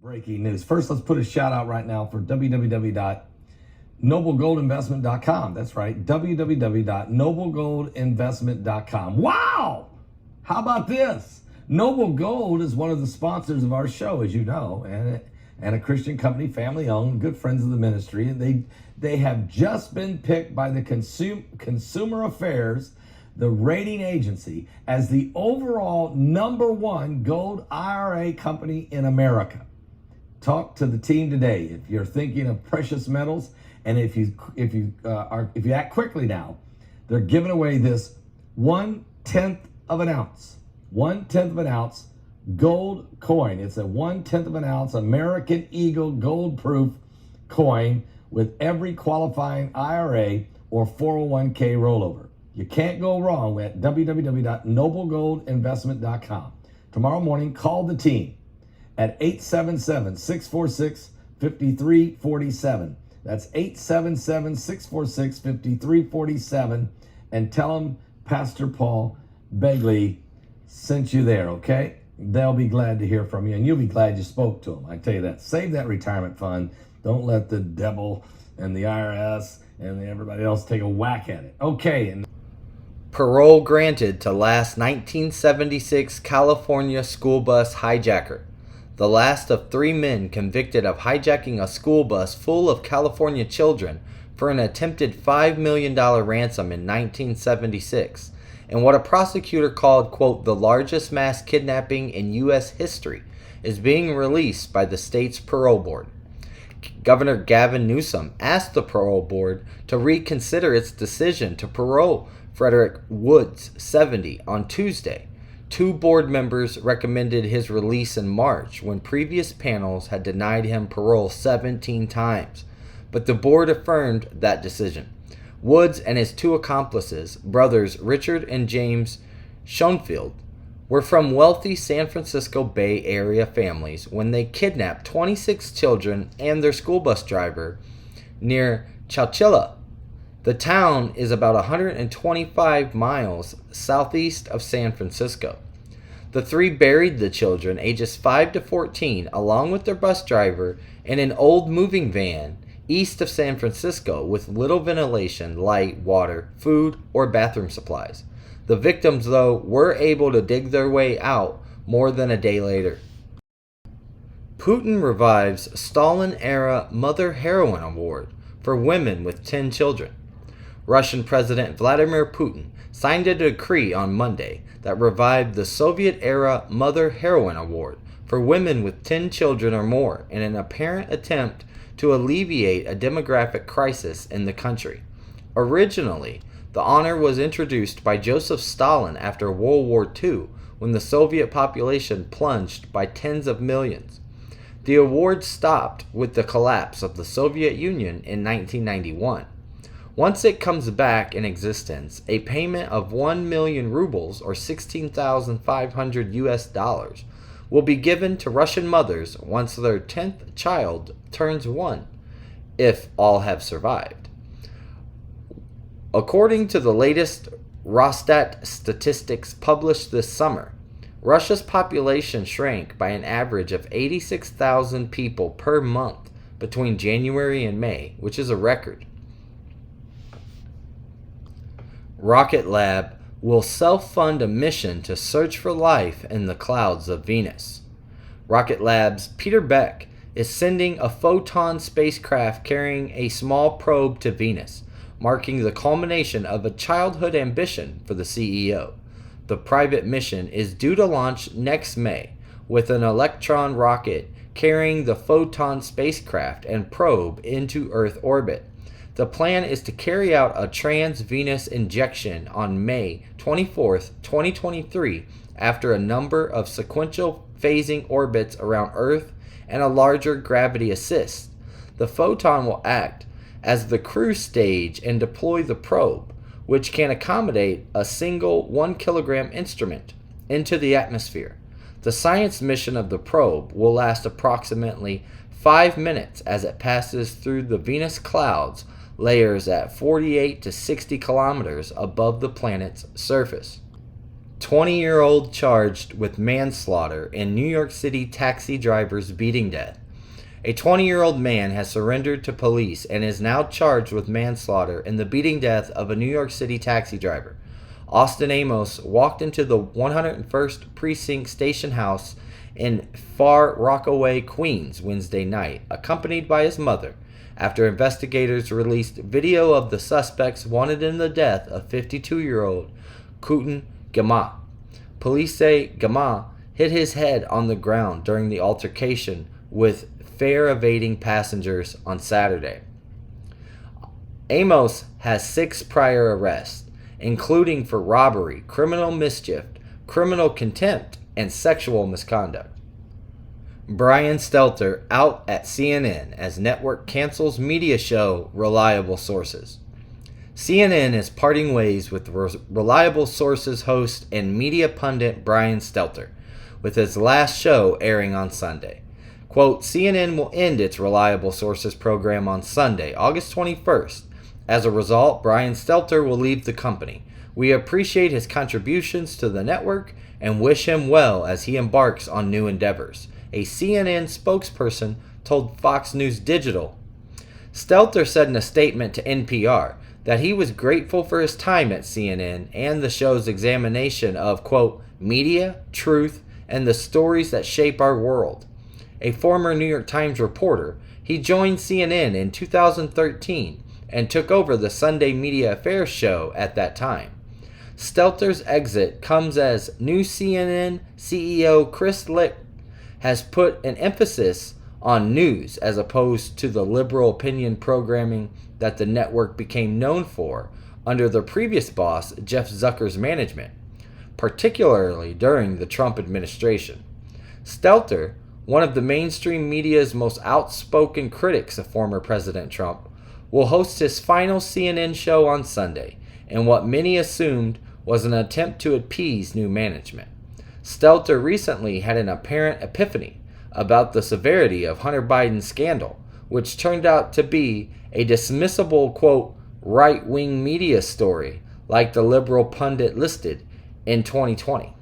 Breaking news. First, let's put a shout out right now for www.noblegoldinvestment.com. That's right, www.noblegoldinvestment.com. Wow! How about this? Noble Gold is one of the sponsors of our show, as you know, and a Christian company, family owned, good friends of the ministry. And they have just been picked by the Consumer Affairs, the rating agency, as the overall #1 gold IRA company in America. Talk to the team today if you're thinking of precious metals, and if you act quickly now, they're giving away this 1/10 of an ounce. 1/10 of an ounce gold coin. It's a 1/10 of an ounce American Eagle gold proof coin with every qualifying IRA or 401k rollover. You can't go wrong at www.noblegoldinvestment.com. Tomorrow morning, call the team at 877-646-5347. That's 877-646-5347, and tell them Pastor Paul Begley sent you there, okay? They'll be glad to hear from you, and you'll be glad you spoke to them. I tell you that. Save that retirement fund. Don't let the devil and the IRS and everybody else take a whack at it. Okay. And parole granted to last 1976 California school bus hijacker. The last of 3 men convicted of hijacking a school bus full of California children for an attempted $5 million ransom in 1976, and what a prosecutor called, quote, the largest mass kidnapping in U.S. history, is being released by the state's parole board. Governor Gavin Newsom asked the parole board to reconsider its decision to parole Frederick Woods, 70, on Tuesday. 2 board members recommended his release in March when previous panels had denied him parole 17 times, but the board affirmed that decision. Woods and his 2 accomplices, brothers Richard and James Schoenfield, were from wealthy San Francisco Bay Area families when they kidnapped 26 children and their school bus driver near Chowchilla. The town is about 125 miles southeast of San Francisco. The 3 buried the children, ages 5 to 14, along with their bus driver, in an old moving van east of San Francisco with little ventilation, light, water, food, or bathroom supplies. The victims, though, were able to dig their way out more than a day later. Putin revives Stalin-era Mother Heroine Award for women with 10 children. Russian President Vladimir Putin signed a decree on Monday that revived the Soviet-era Mother Heroine Award for women with 10 children or more in an apparent attempt to alleviate a demographic crisis in the country. Originally, the honor was introduced by Joseph Stalin after World War II, when the Soviet population plunged by tens of millions. The award stopped with the collapse of the Soviet Union in 1991. Once it comes back in existence, a payment of 1 million rubles or $16,500 US will be given to Russian mothers once their 10th child turns 1, if all have survived. According to the latest Rosstat statistics published this summer, Russia's population shrank by an average of 86,000 people per month between January and May, which is a record. Rocket Lab will self-fund a mission to search for life in the clouds of Venus. Rocket Lab's Peter Beck is sending a Photon spacecraft carrying a small probe to Venus, marking the culmination of a childhood ambition for the CEO. The private mission is due to launch next May, with an Electron rocket carrying the Photon spacecraft and probe into Earth orbit. The plan is to carry out a trans-Venus injection on May 24, 2023, after a number of sequential phasing orbits around Earth and a larger gravity assist. The Photon will act as the cruise stage and deploy the probe, which can accommodate a single 1 kilogram instrument, into the atmosphere. The science mission of the probe will last approximately 5 minutes as it passes through the Venus clouds layers at 48 to 60 kilometers above the planet's surface. 20-year-old charged with manslaughter in New York City taxi driver's beating death. A 20-year-old man has surrendered to police and is now charged with manslaughter in the beating death of a New York City taxi driver. Austin Amos walked into the 101st Precinct Station House in Far Rockaway, Queens, Wednesday night, accompanied by his mother, after investigators released video of the suspects wanted in the death of 52-year-old Putin. Police say Gama hit his head on the ground during the altercation with fare-evading passengers on Saturday. Amos has 6 prior arrests, including for robbery, criminal mischief, criminal contempt, and sexual misconduct. Brian Stelter out at CNN as network cancels media show Reliable Sources. CNN is parting ways with Reliable Sources host and media pundit Brian Stelter, with his last show airing on Sunday. Quote, CNN will end its Reliable Sources program on Sunday, August 21st. As a result, Brian Stelter will leave the company. We appreciate his contributions to the network and wish him well as he embarks on new endeavors, a CNN spokesperson told Fox News Digital. Stelter said in a statement to NPR that he was grateful for his time at CNN and the show's examination of, quote, media, truth, and the stories that shape our world. A former New York Times reporter, he joined CNN in 2013 and took over the Sunday Media Affairs show at that time. Stelter's exit comes as new CNN CEO Chris Licht has put an emphasis on news as opposed to the liberal opinion programming that the network became known for under the previous boss, Jeff Zucker's management, particularly during the Trump administration. Stelter, one of the mainstream media's most outspoken critics of former President Trump, will host his final CNN show on Sunday in what many assumed was an attempt to appease new management. Stelter recently had an apparent epiphany about the severity of Hunter Biden's scandal, which turned out to be a dismissible, quote, right-wing media story like the liberal pundit listed in 2020.